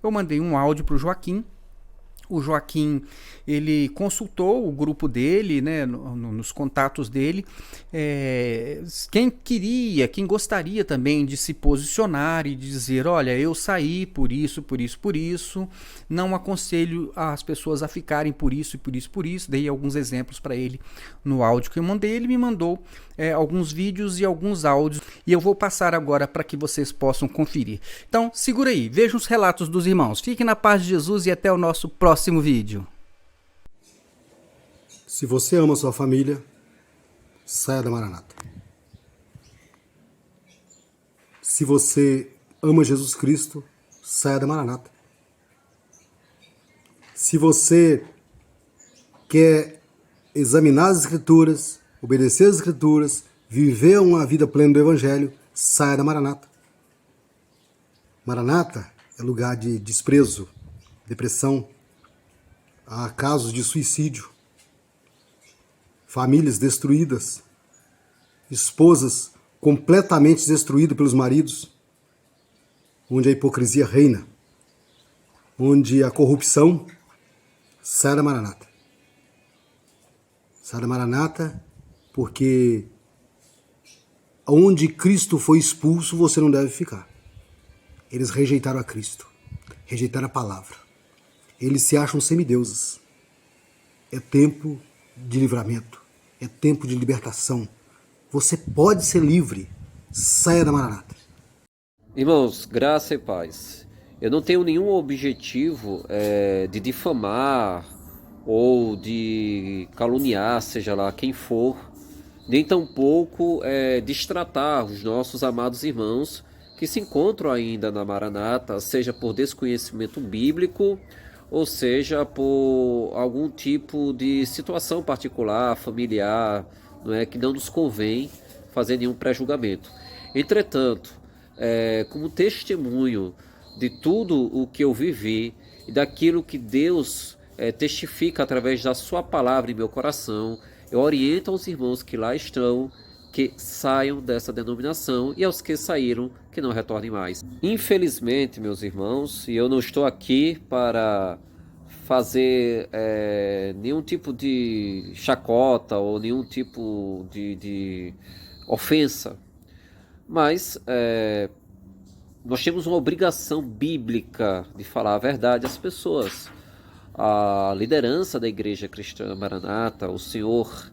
eu mandei um áudio para o Joaquim. O Joaquim, ele consultou o grupo dele, né, nos contatos dele, quem gostaria também de se posicionar e dizer, olha, eu saí por isso, não aconselho as pessoas a ficarem por isso, dei alguns exemplos para ele no áudio que eu mandei, ele me mandou alguns vídeos e alguns áudios, e eu vou passar agora para que vocês possam conferir. Então, segura aí, vejam os relatos dos irmãos, fiquem na paz de Jesus e até o nosso próximo vídeo. Se você ama sua família, saia da Maranata. Se você ama Jesus Cristo, saia da Maranata. Se você quer examinar as Escrituras, obedecer as Escrituras, viver uma vida plena do Evangelho, saia da Maranata. Maranata é lugar de desprezo, depressão, há casos de suicídio, famílias destruídas, esposas completamente destruídas pelos maridos, onde a hipocrisia reina, onde a corrupção. Sai da Maranata. Sai da Maranata, porque onde Cristo foi expulso, você não deve ficar. Eles rejeitaram a Cristo, rejeitaram a palavra. Eles se acham semideuses. É tempo de livramento, é tempo de libertação. Você pode ser livre. Saia da Maranata. Irmãos, graça e paz. Eu não tenho nenhum objetivo de difamar ou de caluniar, seja lá quem for, nem tampouco destratar os nossos amados irmãos que se encontram ainda na Maranata, seja por desconhecimento bíblico, ou seja por algum tipo de situação particular, familiar, não é, que não nos convém fazer nenhum pré-julgamento. Entretanto, como testemunho de tudo o que eu vivi e daquilo que Deus testifica através da sua palavra em meu coração, eu oriento aos irmãos que lá estão que saiam dessa denominação e aos que saíram que não retornem mais. Infelizmente, meus irmãos, e eu não estou aqui para fazer nenhum tipo de chacota ou nenhum tipo de ofensa, mas nós temos uma obrigação bíblica de falar a verdade às pessoas. A liderança da Igreja Cristã Maranata, o senhor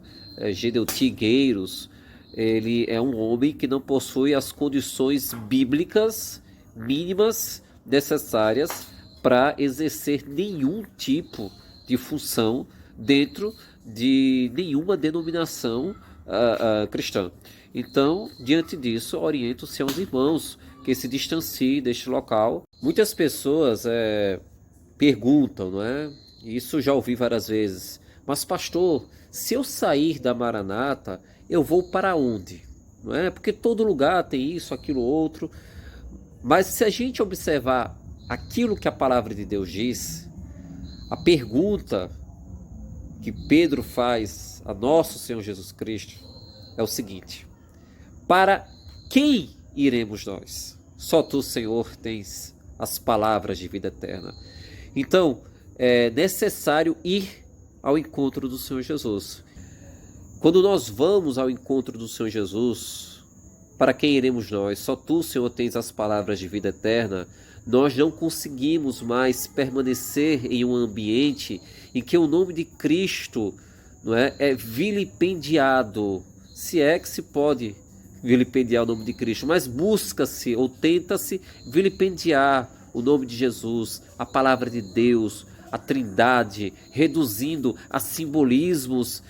Gedeu Tigueiros, ele é um homem que não possui as condições bíblicas mínimas necessárias para exercer nenhum tipo de função dentro de nenhuma denominação cristã. Então, diante disso, oriento-se aos irmãos que se distanciem deste local. Muitas pessoas perguntam, não é? Isso já ouvi várias vezes. Mas, pastor, se eu sair da Maranata, eu vou para onde? Não é? Porque todo lugar tem isso, aquilo, outro. Mas se a gente observar aquilo que a palavra de Deus diz, a pergunta que Pedro faz a nosso Senhor Jesus Cristo é o seguinte: para quem iremos nós? Só tu, Senhor, tens as palavras de vida eterna. Então, é necessário ir ao encontro do Senhor Jesus. Quando nós vamos ao encontro do Senhor Jesus, para quem iremos nós? Só tu, Senhor, tens as palavras de vida eterna. Nós não conseguimos mais permanecer em um ambiente em que o nome de Cristo, não é vilipendiado, se é que se pode vilipendiar o nome de Cristo, mas busca-se ou tenta-se vilipendiar o nome de Jesus, a palavra de Deus, a Trindade, reduzindo a simbolismos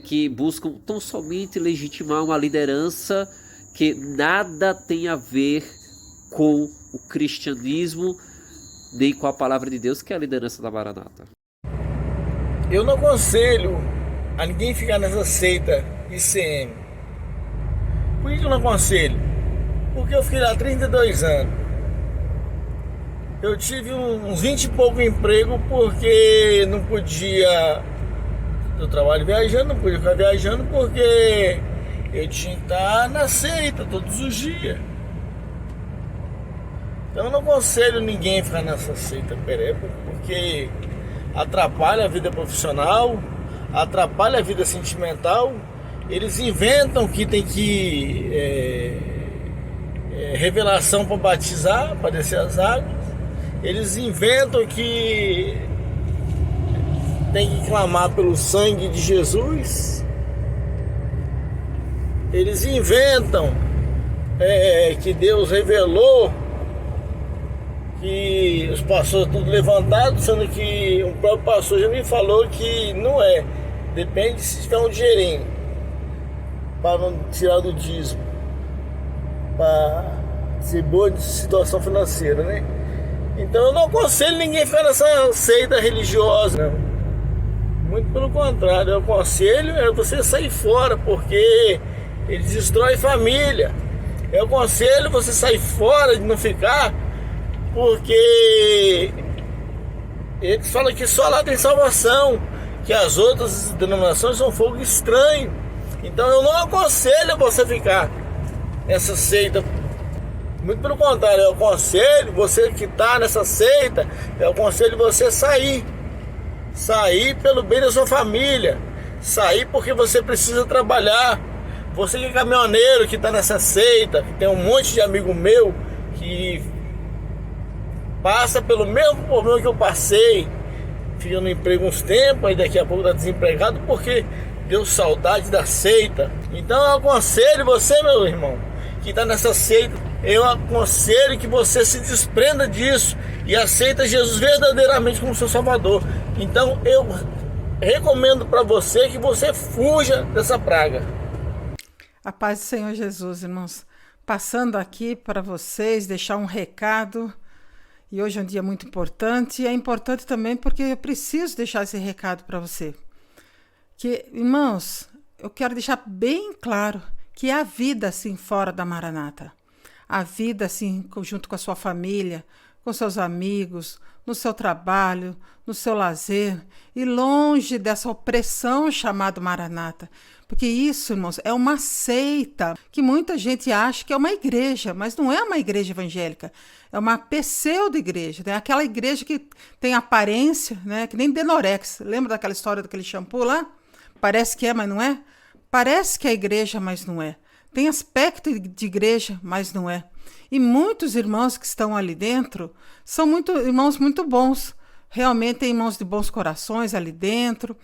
que buscam tão somente legitimar uma liderança que nada tem a ver com o cristianismo, nem com a palavra de Deus, que é a liderança da Maranata. Eu não aconselho a ninguém ficar nessa seita ICM. Por que eu não aconselho? Porque eu fiquei lá 32 anos. Eu tive uns 20 e pouco emprego porque não podia. Eu trabalho viajando, não podia ficar viajando porque eu tinha que estar na seita todos os dias. Então eu não aconselho ninguém a ficar nessa seita pereba, porque atrapalha a vida profissional, atrapalha a vida sentimental. Eles inventam que tem que revelação para batizar, para descer as águas. Eles inventam que tem que clamar pelo sangue de Jesus. Eles inventam que Deus revelou que os pastores tudo levantados, sendo que o próprio pastor já me falou que não é. Depende se tiver um dinheirinho para não tirar do dízimo, para ser boa de situação financeira, né? Então eu não aconselho ninguém a ficar nessa seita religiosa, não. Muito pelo contrário, eu aconselho você sair fora, porque eles destroem família. Eu aconselho você sair fora, de não ficar, porque eles falam que só lá tem salvação, que as outras denominações são fogo estranho. Então eu não aconselho você ficar nessa seita. Muito pelo contrário, eu aconselho você que está nessa seita, eu aconselho você sair pelo bem da sua família, sair porque você precisa trabalhar. Você que é caminhoneiro, que está nessa seita, que tem um monte de amigo meu que passa pelo mesmo problema que eu passei, fica no emprego uns tempos, aí daqui a pouco está desempregado porque deu saudade da seita. Então eu aconselho você, meu irmão, que está nessa seita, eu aconselho que você se desprenda disso e aceita Jesus verdadeiramente como seu Salvador. Então eu recomendo para você que você fuja dessa praga. A paz do Senhor Jesus, irmãos. Passando aqui para vocês, deixar um recado. E hoje é um dia muito importante. E é importante também porque eu preciso deixar esse recado para você. Que, irmãos, eu quero deixar bem claro que há vida assim fora da Maranata. Há vida assim junto com a sua família, com seus amigos, no seu trabalho, no seu lazer e longe dessa opressão chamada Maranata. Porque isso, irmãos, é uma seita que muita gente acha que é uma igreja, mas não é uma igreja evangélica. É uma pseudo-igreja, né? Aquela igreja que tem aparência, né? Que nem Denorex. Lembra daquela história daquele shampoo lá? Parece que é, mas não é. Parece que é igreja, mas não é. Tem aspecto de igreja, mas não é. E muitos irmãos que estão ali dentro são irmãos muito bons. Realmente tem irmãos de bons corações ali dentro,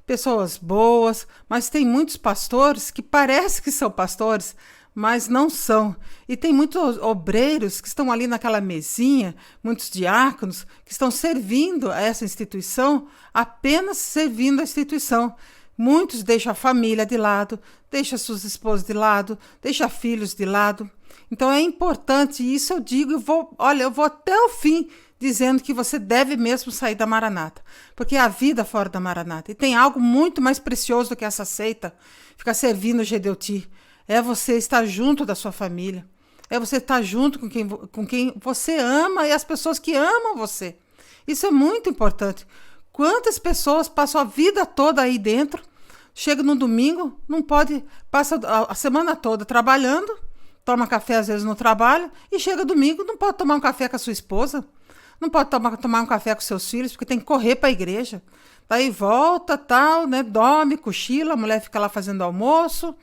pessoas boas, mas tem muitos pastores que parecem que são pastores, mas não são. E tem muitos obreiros que estão ali naquela mesinha, muitos diáconos que estão servindo a essa instituição, apenas servindo a instituição. Muitos deixam a família de lado, deixam suas esposas de lado, deixam filhos de lado. Então é importante, e isso eu digo, eu vou até o fim dizendo que você deve mesmo sair da Maranata, porque é a vida fora da Maranata. E tem algo muito mais precioso do que essa seita, ficar servindo o Gedeuti. É você estar junto da sua família, é você estar junto com quem você ama e as pessoas que amam você. Isso é muito importante. Quantas pessoas passam a vida toda aí dentro, chega no domingo, não pode, passa a semana toda trabalhando, toma café às vezes no trabalho, e chega domingo, não pode tomar um café com a sua esposa, não pode tomar um café com seus filhos, porque tem que correr para a igreja. Daí volta, tal, né, dorme, cochila, a mulher fica lá fazendo almoço,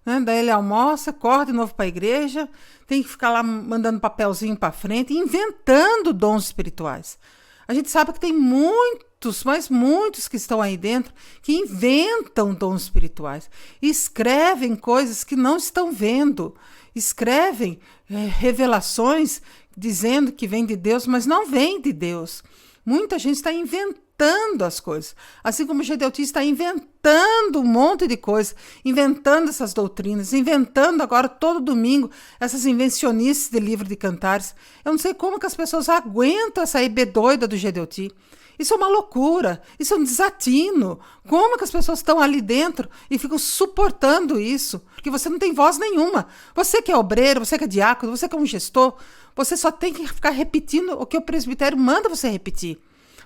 né, daí ele almoça, corre de novo para a igreja, tem que ficar lá mandando papelzinho para frente, inventando dons espirituais. A gente sabe que tem muitos que estão aí dentro que inventam dons espirituais, escrevem coisas que não estão vendo, escrevem revelações dizendo que vem de Deus, mas não vem de Deus. Muita gente está inventando as coisas, assim como o Gedeuti está inventando um monte de coisas, inventando essas doutrinas, inventando agora todo domingo essas invencionices de livro de cantares. Eu não sei como que as pessoas aguentam essa IB doida do Gedeuti. Isso é uma loucura, isso é um desatino. Como que as pessoas estão ali dentro e ficam suportando isso? Porque você não tem voz nenhuma. Você que é obreiro, você que é diácono, você que é um gestor, você só tem que ficar repetindo o que o presbitério manda você repetir.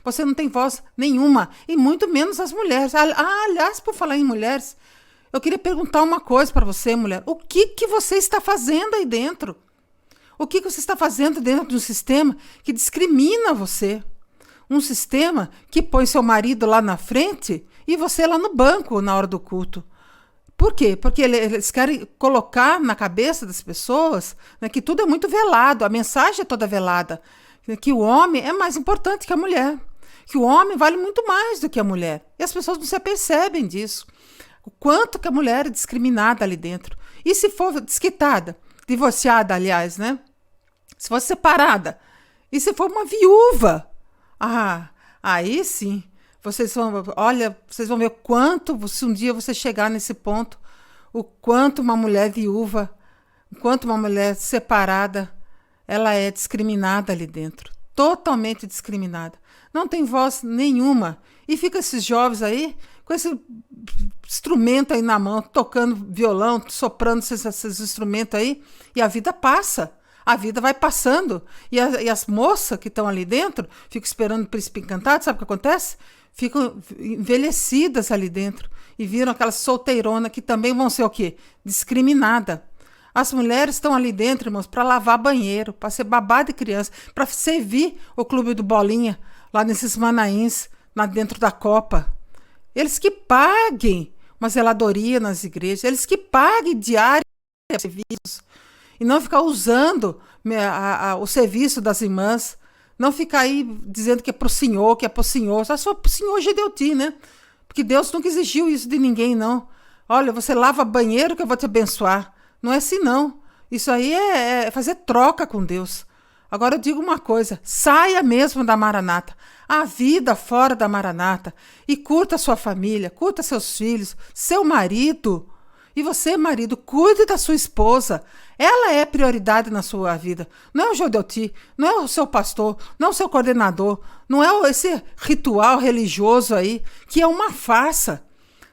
Você não tem voz nenhuma, e muito menos as mulheres. Aliás, por falar em mulheres, eu queria perguntar uma coisa para você, mulher. O que você está fazendo aí dentro? O que você está fazendo dentro de um sistema que discrimina você? Um sistema que põe seu marido lá na frente e você lá no banco na hora do culto. Por quê? Porque eles querem colocar na cabeça das pessoas, né, que tudo é muito velado, a mensagem é toda velada, que o homem é mais importante que a mulher, que o homem vale muito mais do que a mulher. E as pessoas não se apercebem disso. O quanto que a mulher é discriminada ali dentro. E se for desquitada, divorciada, aliás, né? Se for separada, e se for uma viúva, aí sim, vocês vão ver o quanto, se um dia você chegar nesse ponto, o quanto uma mulher viúva, o quanto uma mulher separada, ela é discriminada ali dentro, totalmente discriminada. Não tem voz nenhuma. E fica esses jovens aí, com esse instrumento aí na mão, tocando violão, soprando esses instrumentos aí, e a vida passa. A vida vai passando. E as moças que estão ali dentro ficam esperando o príncipe encantado, sabe o que acontece? Ficam envelhecidas ali dentro e viram aquelas solteironas que também vão ser o quê? Discriminada. As mulheres estão ali dentro, irmãos, para lavar banheiro, para ser babá de criança, para servir o clube do Bolinha, lá nesses Manaíns, lá dentro da Copa. Eles que paguem uma zeladoria nas igrejas, eles que paguem diários serviços, e não ficar usando o serviço das irmãs, não ficar aí dizendo que é para o senhor, que é para o senhor. Só para o senhor Gedeuti, né? Porque Deus nunca exigiu isso de ninguém, não. Olha, você lava banheiro que eu vou te abençoar. Não é assim, não. Isso aí é fazer troca com Deus. Agora eu digo uma coisa, saia mesmo da Maranata, a vida fora da Maranata, e curta sua família, curta seus filhos, seu marido. E você, marido, cuide da sua esposa. Ela é prioridade na sua vida. Não é o Gedeuti, não é o seu pastor, não é o seu coordenador, não é esse ritual religioso aí, que é uma farsa.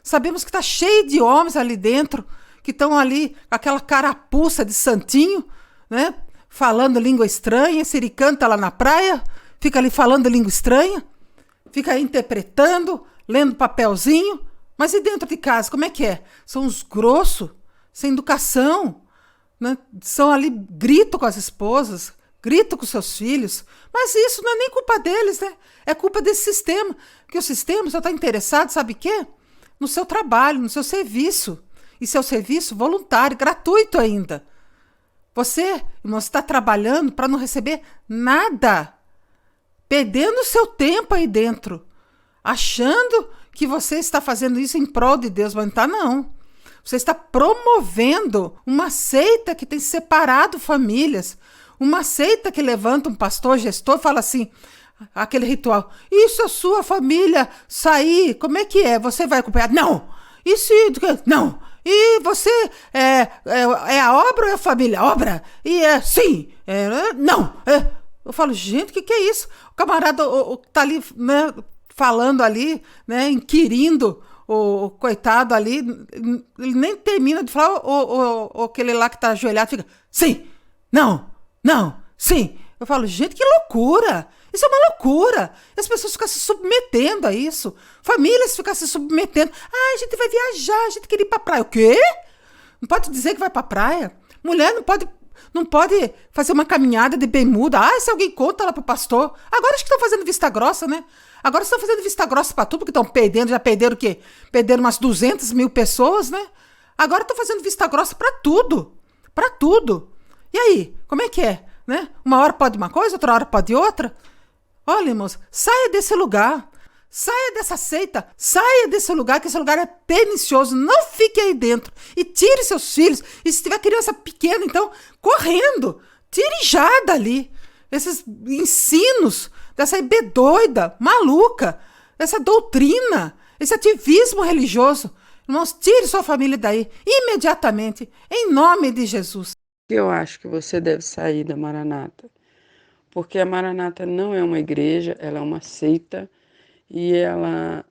Sabemos que está cheio de homens ali dentro, que estão ali com aquela carapuça de santinho, né? Falando língua estranha, siricanta lá na praia, fica ali falando língua estranha, fica aí interpretando, lendo papelzinho. Mas e dentro de casa, como é que é? São os grossos, sem educação, né? São ali, gritam com as esposas, gritam com seus filhos. Mas isso não é nem culpa deles, né? É culpa desse sistema. Porque o sistema só está interessado, sabe o quê? No seu trabalho, no seu serviço. E seu serviço voluntário, gratuito ainda. Você, irmão, está trabalhando para não receber nada. Perdendo o seu tempo aí dentro. Achando que você está fazendo isso em prol de Deus, mas não está, não. Você está promovendo uma seita que tem separado famílias, uma seita que levanta um pastor, gestor, e fala assim, aquele ritual, e se a sua família sair, como é que é? Você vai acompanhar? Não! E se... Não! E você é a obra ou é a família? Obra! E sim! Não! Eu falo, gente, o que é isso? O camarada está ali, né, falando ali, né, inquirindo o coitado ali, ele nem termina de falar, aquele lá que está ajoelhado fica, sim, não, sim. Eu falo, gente, que loucura! Isso é uma loucura! As pessoas ficam se submetendo a isso. Famílias ficam se submetendo. A gente vai viajar, a gente quer ir pra praia. O quê? Não pode dizer que vai pra praia? Mulher não pode fazer uma caminhada de bermuda. Se alguém conta lá pro pastor. Agora acho que estão fazendo vista grossa, né? Agora estão fazendo vista grossa pra tudo, porque estão perdendo. Já perderam o quê? Perderam umas 200 mil pessoas, né? Agora estão fazendo vista grossa pra tudo. Pra tudo. E aí? Como é que é? Né? Uma hora pode uma coisa, outra hora pode outra. Olha, irmãos, saia desse lugar. Saia dessa seita. Saia desse lugar, que esse lugar é pernicioso. Não fique aí dentro. E tire seus filhos. E se tiver criança pequena, então, correndo. Tire já dali. Esses ensinos dessa IB doida, maluca. Essa doutrina. Esse ativismo religioso. Irmãos, tire sua família daí. Imediatamente. Em nome de Jesus. Eu acho que você deve sair da Maranata. Porque a Maranata não é uma igreja, ela é uma seita e ela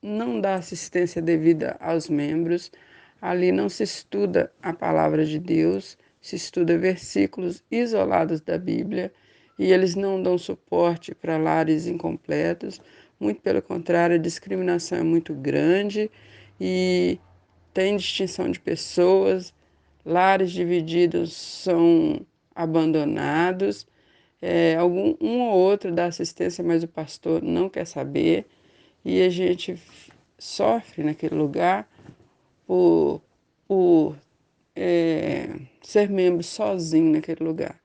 não dá assistência devida aos membros. Ali não se estuda a palavra de Deus, se estuda versículos isolados da Bíblia e eles não dão suporte para lares incompletos. Muito pelo contrário, a discriminação é muito grande e tem distinção de pessoas. Lares divididos são abandonados, um ou outro dá assistência, mas o pastor não quer saber, e a gente sofre naquele lugar por ser membro sozinho naquele lugar.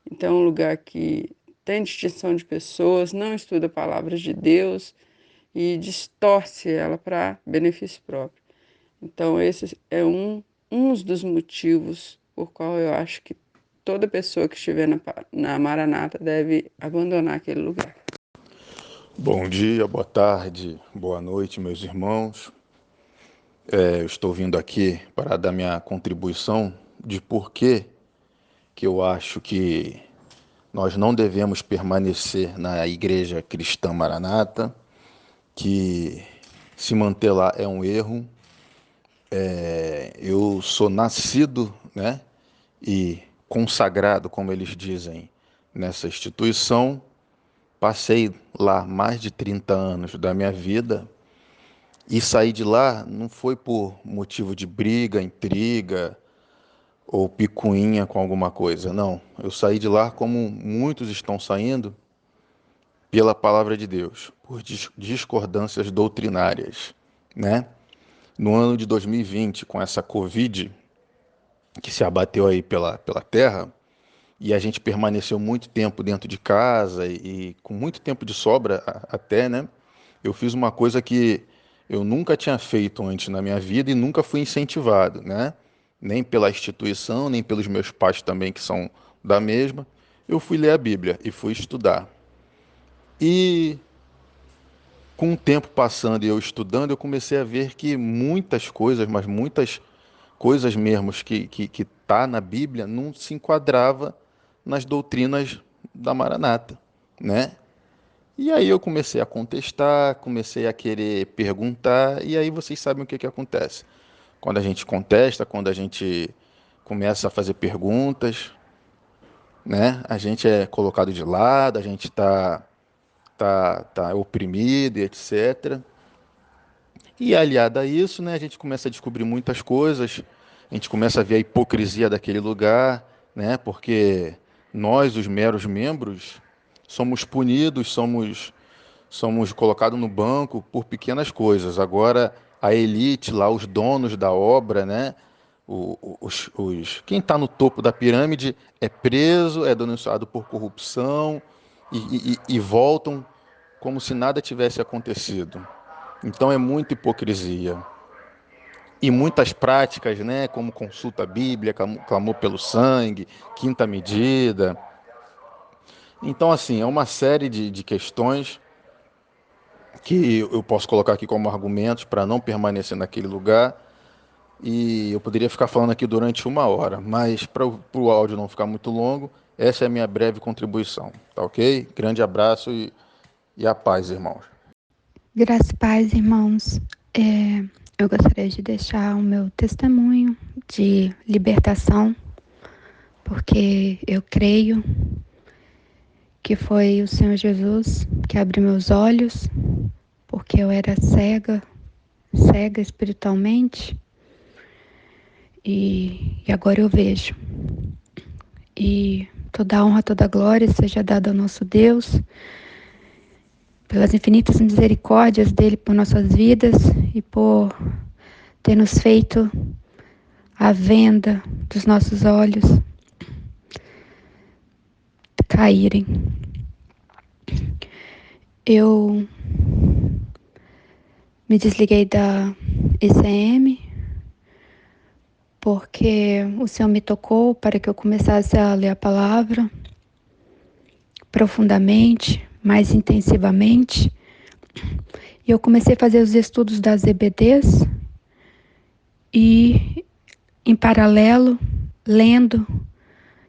Então, é um lugar que tem distinção de pessoas, não estuda a palavra de Deus e distorce ela para benefício próprio. Então, esse é um dos motivos por qual eu acho que toda pessoa que estiver na Maranata deve abandonar aquele lugar. Bom dia, boa tarde, boa noite, meus irmãos. Eu estou vindo aqui para dar minha contribuição de por que eu acho que nós não devemos permanecer na Igreja Cristã Maranata, que se manter lá é um erro. Eu sou nascido, né, e consagrado, como eles dizem, nessa instituição. Passei lá mais de 30 anos da minha vida e saí de lá não foi por motivo de briga, intriga ou picuinha com alguma coisa, não. Eu saí de lá como muitos estão saindo pela palavra de Deus, por discordâncias doutrinárias, né? No ano de 2020, com essa Covid que se abateu aí pela terra, e a gente permaneceu muito tempo dentro de casa e com muito tempo de sobra até, né? Eu fiz uma coisa que eu nunca tinha feito antes na minha vida e nunca fui incentivado, né? Nem pela instituição, nem pelos meus pais também, que são da mesma. Eu fui ler a Bíblia e fui estudar. E com o tempo passando e eu estudando, eu comecei a ver que muitas coisas, mas muitas coisas mesmo que tá na Bíblia não se enquadrava nas doutrinas da Maranata, né? E aí eu comecei a contestar, comecei a querer perguntar, e aí vocês sabem o que acontece. Quando a gente contesta, quando a gente começa a fazer perguntas, né? A gente é colocado de lado, a gente tá oprimido, etc. E aliado a isso, né, a gente começa a descobrir muitas coisas, a gente começa a ver a hipocrisia daquele lugar, né, porque nós, os meros membros, somos punidos, somos colocados no banco por pequenas coisas. Agora, a elite lá, os donos da obra, né, quem está no topo da pirâmide é preso, é denunciado por corrupção e voltam como se nada tivesse acontecido. Então é muita hipocrisia. E muitas práticas, né, como consulta a Bíblia, clamor pelo sangue, quinta medida. Então, assim, é uma série de questões que eu posso colocar aqui como argumentos para não permanecer naquele lugar. E eu poderia ficar falando aqui durante 1 hora, mas para o áudio não ficar muito longo, essa é a minha breve contribuição, tá ok? Grande abraço e a paz, irmãos. Graças e paz, irmãos. Eu gostaria de deixar o meu testemunho de libertação, porque eu creio que foi o Senhor Jesus que abriu meus olhos, porque eu era cega espiritualmente, e agora eu vejo. E toda a honra, toda a glória seja dada ao nosso Deus, pelas infinitas misericórdias dele por nossas vidas e por ter nos feito a venda dos nossos olhos caírem. Eu me desliguei da ECM porque o Senhor me tocou para que eu começasse a ler a palavra profundamente, mais intensivamente. E eu comecei a fazer os estudos das EBDs e, em paralelo, lendo,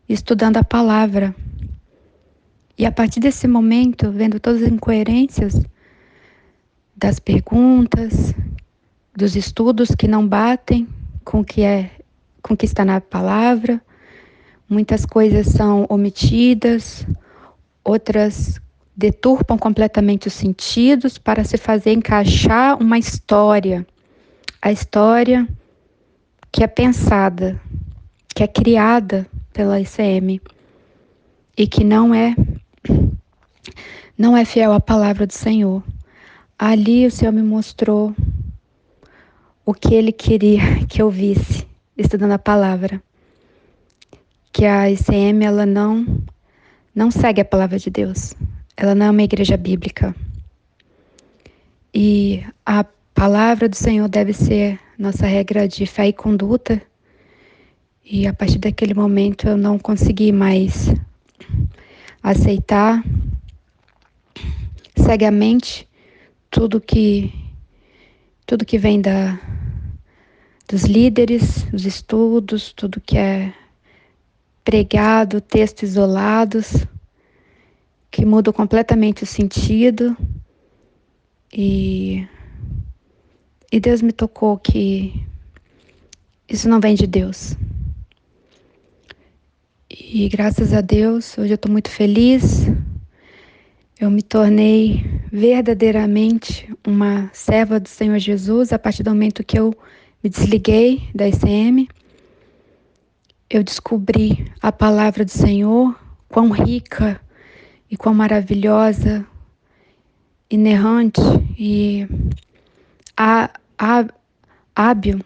estudando a palavra. E a partir desse momento, vendo todas as incoerências das perguntas, dos estudos que não batem com o que está na palavra, muitas coisas são omitidas, outras deturpam completamente os sentidos para se fazer encaixar uma história. A história que é pensada, que é criada pela ICM e que não é fiel à palavra do Senhor. Ali o Senhor me mostrou o que Ele queria que eu visse, estudando a palavra. Que a ICM, ela não segue a palavra de Deus. Ela não é uma igreja bíblica. E a palavra do Senhor deve ser nossa regra de fé e conduta. E a partir daquele momento eu não consegui mais aceitar cegamente tudo que vem dos líderes, dos estudos, tudo que é pregado, textos isolados, que mudam completamente o sentido. E Deus me tocou que isso não vem de Deus. E graças a Deus, hoje eu estou muito feliz. Eu me tornei verdadeiramente uma serva do Senhor Jesus a partir do momento que eu me desliguei da ICM. Eu descobri a palavra do Senhor, quão rica e quão maravilhosa, inerrante e hábil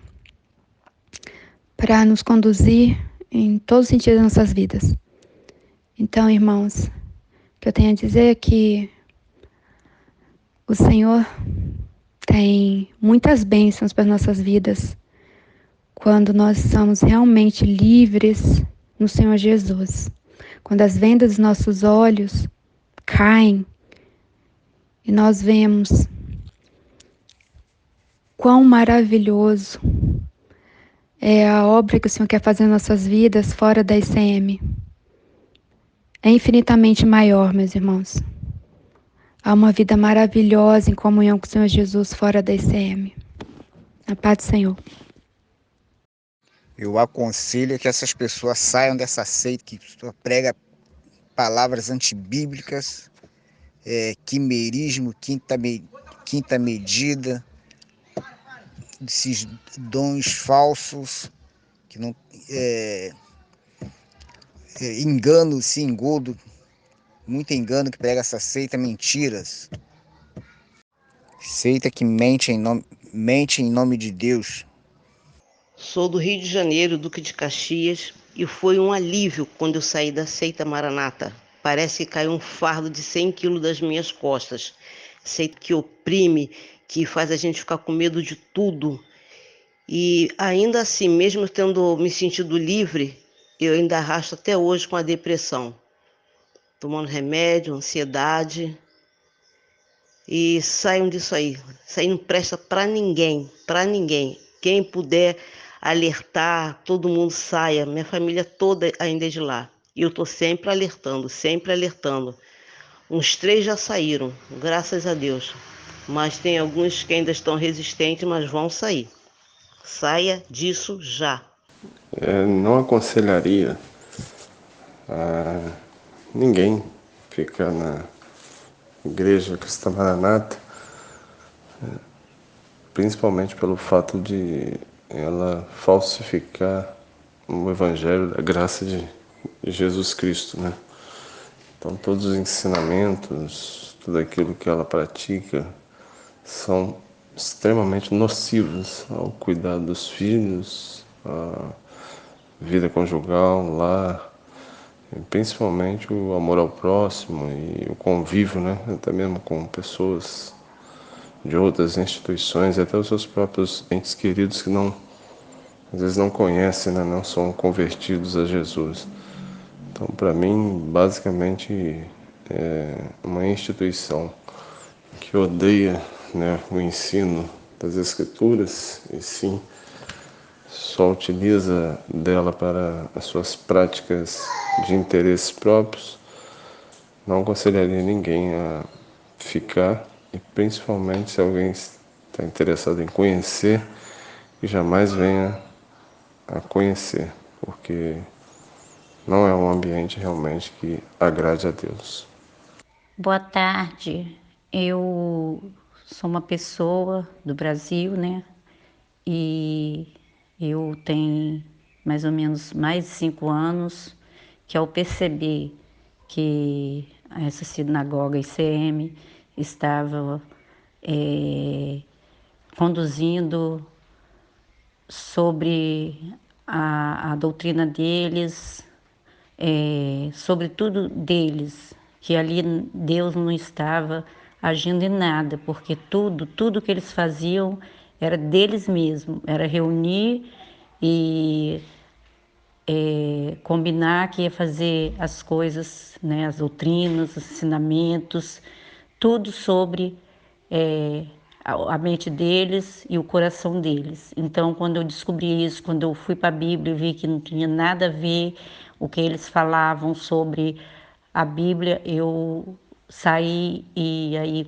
para nos conduzir em todos os sentidos das nossas vidas. Então, irmãos, o que eu tenho a dizer é que o Senhor tem muitas bênçãos para as nossas vidas quando nós somos realmente livres no Senhor Jesus. Quando as vendas dos nossos olhos caem e nós vemos quão maravilhoso é a obra que o Senhor quer fazer nas nossas vidas fora da ICM. É infinitamente maior, meus irmãos. Há uma vida maravilhosa em comunhão com o Senhor Jesus fora da ICM. A paz do Senhor. Eu aconselho que essas pessoas saiam dessa seita que só prega palavras antibíblicas, quimerismo, quinta medida, esses dons falsos, que não engano, se engodo, muito engano que prega essa seita, mentiras. Seita que mente em nome de Deus. Sou do Rio de Janeiro, Duque de Caxias, e foi um alívio quando eu saí da seita Maranata. Parece que caiu um fardo de 100 quilos das minhas costas. Seita que oprime, que faz a gente ficar com medo de tudo. E ainda assim, mesmo tendo me sentido livre, eu ainda arrasto até hoje com a depressão. Tomando remédio, ansiedade. E saiam disso aí. Isso aí não presta para ninguém, para ninguém. Quem puder alertar, todo mundo saia. Minha família toda ainda é de lá. E eu estou sempre alertando, sempre alertando. Uns 3 já saíram, graças a Deus. Mas tem alguns que ainda estão resistentes, mas vão sair. Saia disso já. Não aconselharia a ninguém ficar na Igreja Cristã Maranata, principalmente pelo fato de ela falsificar o Evangelho da graça de Jesus Cristo, né? Então todos os ensinamentos, tudo aquilo que ela pratica são extremamente nocivos ao cuidado dos filhos, à vida conjugal, lar, principalmente o amor ao próximo e o convívio, né? Até mesmo com pessoas de outras instituições e até os seus próprios entes queridos que às vezes não conhecem, né? Não são convertidos a Jesus. Então, para mim, basicamente, é uma instituição que odeia, né, o ensino das Escrituras e sim só utiliza dela para as suas práticas de interesses próprios. Não aconselharia ninguém a ficar, e principalmente se alguém está interessado em conhecer, que jamais venha a conhecer, porque não é um ambiente realmente que agrade a Deus. Boa tarde, eu sou uma pessoa do Brasil, né? E eu tenho mais ou menos mais de 5 anos que ao perceber que essa sinagoga ICM estava conduzindo sobre a doutrina deles, sobre tudo deles, que ali Deus não estava agindo em nada, porque tudo que eles faziam era deles mesmos, era reunir e combinar que ia fazer as coisas, né, as doutrinas, os ensinamentos, tudo sobre a mente deles e o coração deles. Então, quando eu descobri isso, quando eu fui para a Bíblia e vi que não tinha nada a ver o que eles falavam sobre a Bíblia, eu saí e aí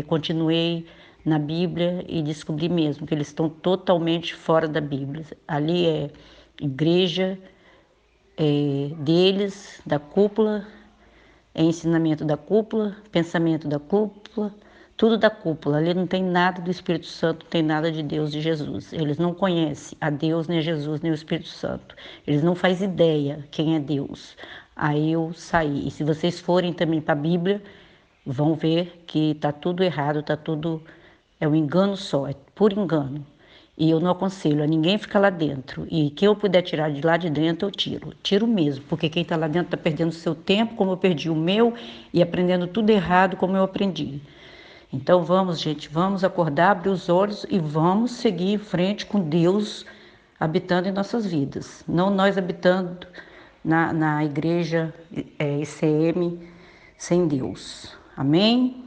continuei na Bíblia e descobri mesmo que eles estão totalmente fora da Bíblia. Ali é igreja deles, da cúpula, ensinamento da cúpula, pensamento da cúpula, tudo da cúpula. Ali não tem nada do Espírito Santo, não tem nada de Deus, de Jesus. Eles não conhecem a Deus, nem a Jesus, nem o Espírito Santo. Eles não fazem ideia quem é Deus. Aí eu saí. E se vocês forem também para a Bíblia, vão ver que está tudo errado, está tudo... É um engano só, é puro engano. E eu não aconselho a ninguém ficar lá dentro. E quem eu puder tirar de lá de dentro, eu tiro. Tiro mesmo, porque quem está lá dentro está perdendo seu tempo, como eu perdi o meu, e aprendendo tudo errado, como eu aprendi. Então vamos, gente, vamos acordar, abrir os olhos e vamos seguir em frente com Deus habitando em nossas vidas. Não nós habitando na igreja ICM sem Deus. Amém?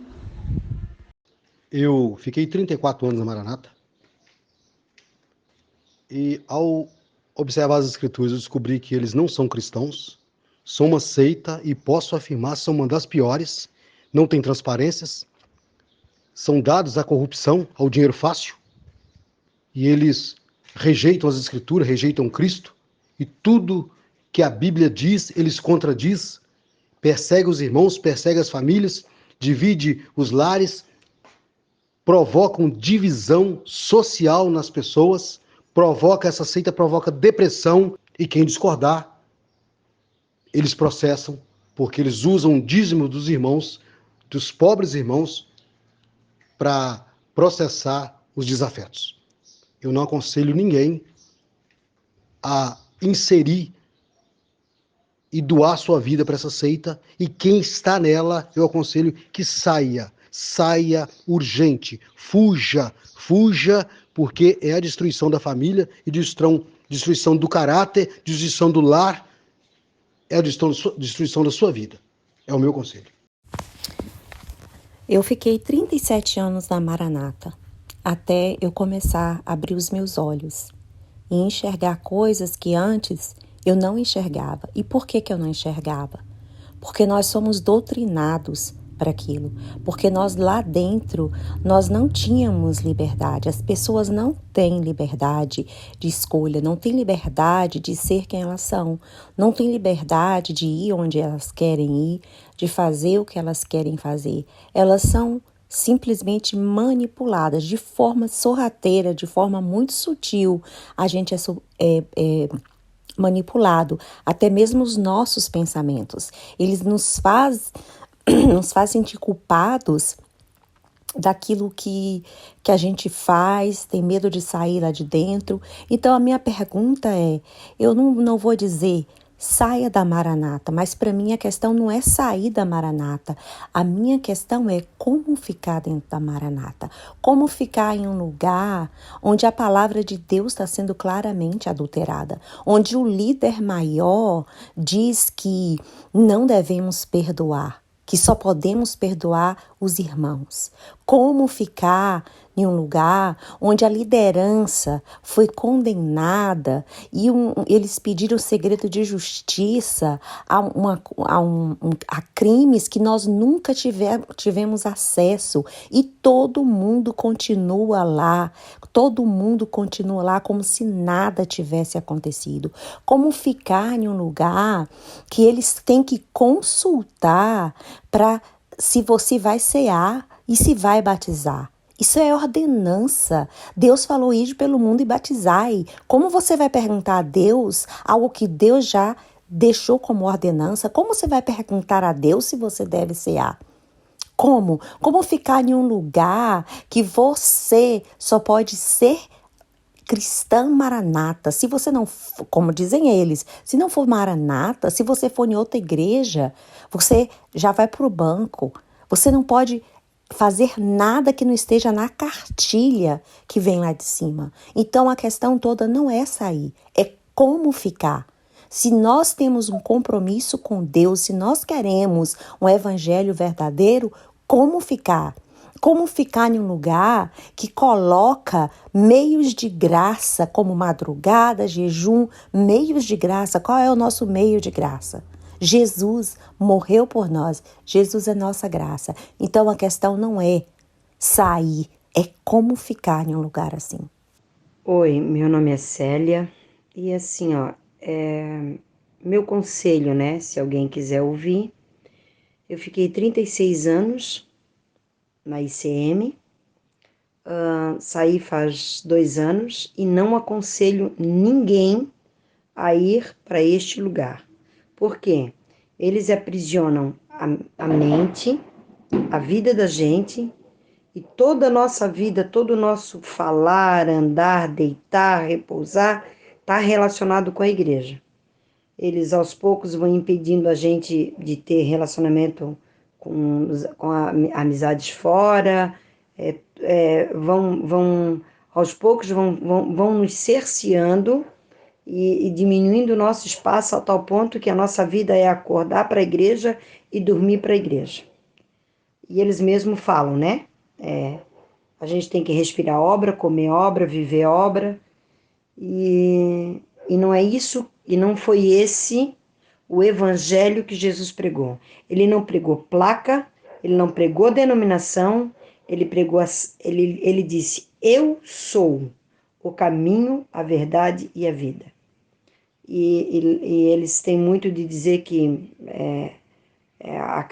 Eu fiquei 34 anos na Maranata e ao observar as escrituras eu descobri que eles não são cristãos, são uma seita e posso afirmar são uma das piores, não tem transparências, são dados à corrupção, ao dinheiro fácil, e eles rejeitam as escrituras, rejeitam Cristo, e tudo que a Bíblia diz, eles contradiz, persegue os irmãos, persegue as famílias, divide os lares, provocam divisão social nas pessoas, essa seita provoca depressão, e quem discordar, eles processam, porque eles usam o dízimo dos irmãos, dos pobres irmãos, para processar os desafetos. Eu não aconselho ninguém a inserir e doar sua vida para essa seita, e quem está nela, eu aconselho que saia urgente, fuja, porque é a destruição da família e destruição do caráter, destruição do lar, é a destruição da sua vida. É o meu conselho. Eu fiquei 37 anos na Maranata, até eu começar a abrir os meus olhos e enxergar coisas que antes eu não enxergava. E por que eu não enxergava? Porque nós somos doutrinados para aquilo, porque nós lá dentro, nós não tínhamos liberdade, as pessoas não têm liberdade de escolha, não têm liberdade de ser quem elas são, não têm liberdade de ir onde elas querem ir, de fazer o que elas querem fazer, elas são simplesmente manipuladas de forma sorrateira, de forma muito sutil, a gente é manipulado, até mesmo os nossos pensamentos, eles nos faz sentir culpados daquilo que a gente faz, tem medo de sair lá de dentro. Então a minha pergunta é, eu não vou dizer saia da Maranata, mas para mim a questão não é sair da Maranata, a minha questão é como ficar dentro da Maranata, como ficar em um lugar onde a palavra de Deus está sendo claramente adulterada, onde o líder maior diz que não devemos perdoar, que só podemos perdoar os irmãos. Como ficar em um lugar onde a liderança foi condenada e eles pediram segredo de justiça a crimes que nós nunca tivemos acesso, e todo mundo continua lá como se nada tivesse acontecido. Como ficar em um lugar que eles têm que consultar para se você vai cear e se vai batizar? Isso é ordenança. Deus falou: ide pelo mundo e batizai. Como você vai perguntar a Deus algo que Deus já deixou como ordenança. Como você vai perguntar a Deus se você deve cear? Como? Como ficar em um lugar que você só pode ser cristã maranata? Se você não, como dizem eles, se não for maranata, se você for em outra igreja, você já vai para o banco. Você não pode fazer nada que não esteja na cartilha que vem lá de cima. Então a questão toda não é sair, é como ficar. Se nós temos um compromisso com Deus, se nós queremos um evangelho verdadeiro, como ficar? Como ficar em um lugar que coloca meios de graça, como madrugada, jejum, meios de graça? Qual é o nosso meio de graça? Jesus morreu por nós. Jesus é nossa graça. Então a questão não é sair, é como ficar em um lugar assim. Oi, meu nome é Célia e assim, meu conselho, né, se alguém quiser ouvir, eu fiquei 36 anos na ICM, saí faz 2 anos e não aconselho ninguém a ir para este lugar. Por quê? Eles aprisionam a mente, a vida da gente e toda a nossa vida, todo o nosso falar, andar, deitar, repousar, está relacionado com a igreja. Eles aos poucos vão impedindo a gente de ter relacionamento com amizades fora, aos poucos vão nos cerceando e diminuindo o nosso espaço a tal ponto que a nossa vida é acordar para a igreja e dormir para a igreja. E eles mesmos falam, né? A gente tem que respirar obra, comer obra, viver obra, e não é isso, e não foi esse o evangelho que Jesus pregou. Ele não pregou placa, ele não pregou denominação, ele disse: eu sou o caminho, a verdade e a vida. E eles têm muito de dizer que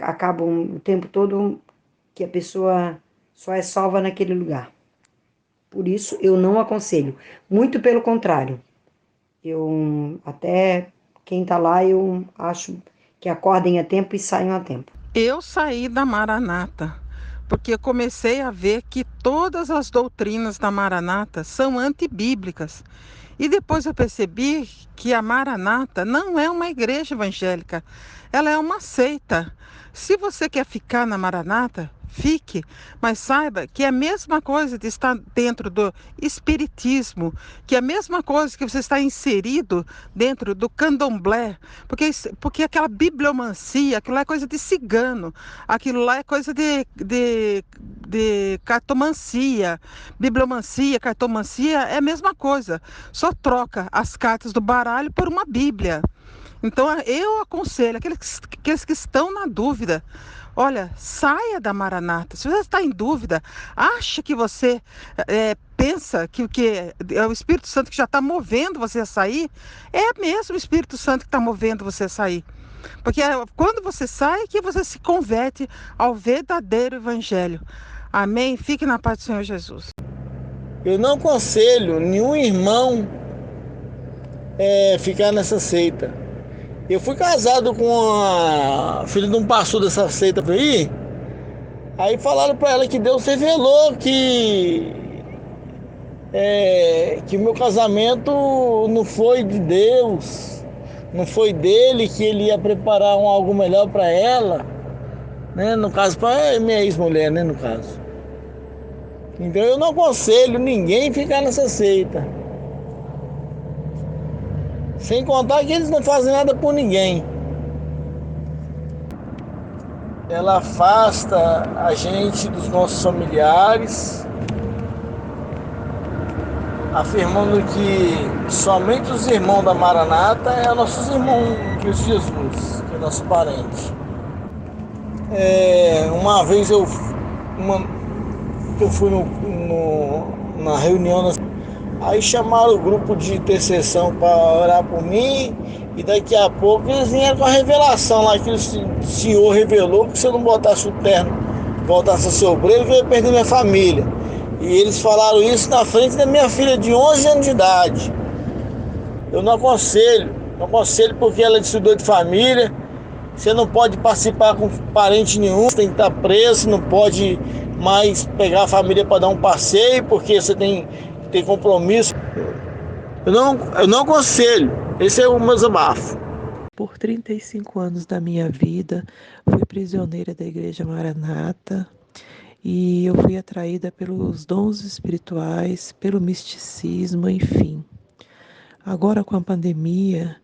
acabam o tempo todo que a pessoa só é salva naquele lugar. Por isso, eu não aconselho. Muito pelo contrário. Até quem está lá, eu acho que acordem a tempo e saiam a tempo. Eu saí da Maranata, porque eu comecei a ver que todas as doutrinas da Maranata são antibíblicas. E depois eu percebi que a Maranata não é uma igreja evangélica, ela é uma seita. Se você quer ficar na Maranata, fique, mas saiba que é a mesma coisa de estar dentro do espiritismo, que é a mesma coisa que você está inserido dentro do candomblé, porque aquela bibliomancia, aquilo lá é coisa de cigano, aquilo lá é coisa de cartomancia. Bibliomancia, cartomancia é a mesma coisa, só troca as cartas do baralho por uma bíblia. Então eu aconselho aqueles que estão na dúvida, olha, saia da Maranata. Se você está em dúvida, acha que você pensa que é o Espírito Santo que já está movendo você a sair, é mesmo o Espírito Santo que está movendo você a sair. Porque quando você sai, que você se converte ao verdadeiro evangelho. Amém? Fique na paz do Senhor Jesus. Eu não aconselho nenhum irmão ficar nessa seita. Eu fui casado com a filha de um pastor dessa seita aí falaram para ela que Deus revelou que o meu casamento não foi de Deus, não foi dele, que ele ia preparar algo melhor para ela, né? No caso, para minha ex-mulher, né? No caso. Então eu não aconselho ninguém ficar nessa seita. Sem contar que eles não fazem nada por ninguém. Ela afasta a gente dos nossos familiares, afirmando que somente os irmãos da Maranata é nossos irmãos em Cristo Jesus, que é nosso parente. Uma vez eu fui na reunião, aí chamaram o grupo de intercessão para orar por mim, e daqui a pouco eles vieram com a revelação lá, que o Senhor revelou que se eu não botasse o terno, voltasse a ser obreiro, que eu ia perder minha família. E eles falaram isso na frente da minha filha de 11 anos de idade. Eu não aconselho Não aconselho porque ela é destruidora de família. Você não pode participar com parente nenhum, você tem que estar preso, não pode mais pegar a família para dar um passeio, porque você tem compromisso. Eu não aconselho, esse é o meu desabafo. Por 35 anos da minha vida, fui prisioneira da Igreja Maranata e eu fui atraída pelos dons espirituais, pelo misticismo, enfim. Agora, com a pandemia,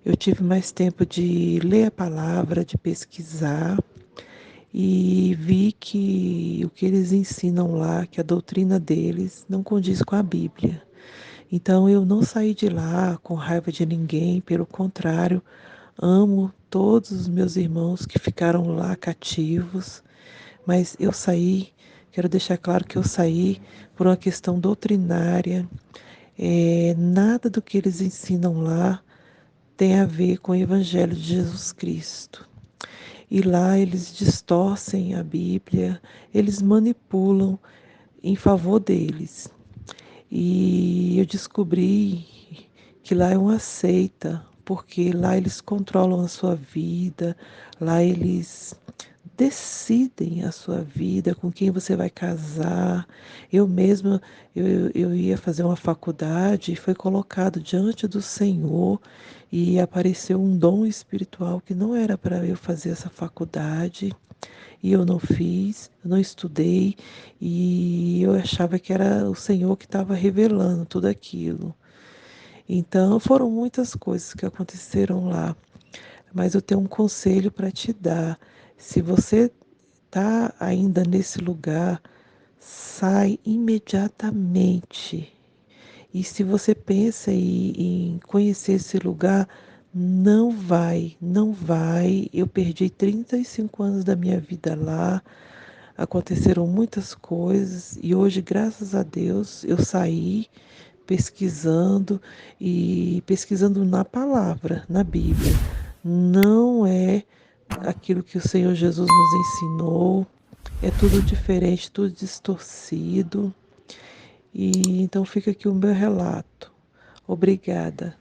eu tive mais tempo de ler a palavra, de pesquisar e vi que o que eles ensinam lá, que a doutrina deles não condiz com a Bíblia. Então eu não saí de lá com raiva de ninguém, pelo contrário, amo todos os meus irmãos que ficaram lá cativos, mas eu saí, quero deixar claro que eu saí por uma questão doutrinária. Nada do que eles ensinam lá tem a ver com o Evangelho de Jesus Cristo. E lá eles distorcem a Bíblia, eles manipulam em favor deles. E eu descobri que lá é uma seita, porque lá eles controlam a sua vida, lá eles decidem a sua vida, com quem você vai casar. Eu mesma, eu ia fazer uma faculdade e foi colocado diante do Senhor e apareceu um dom espiritual que não era para eu fazer essa faculdade. E eu não fiz, eu não estudei, e eu achava que era o Senhor que estava revelando tudo aquilo. Então, foram muitas coisas que aconteceram lá. Mas eu tenho um conselho para te dar. Se você está ainda nesse lugar, sai imediatamente. E se você pensa em conhecer esse lugar, não vai. Eu perdi 35 anos da minha vida lá, aconteceram muitas coisas e hoje, graças a Deus, eu saí pesquisando e pesquisando na palavra, na Bíblia. Não é aquilo que o Senhor Jesus nos ensinou, é tudo diferente, tudo distorcido. E então fica aqui o meu relato. Obrigada.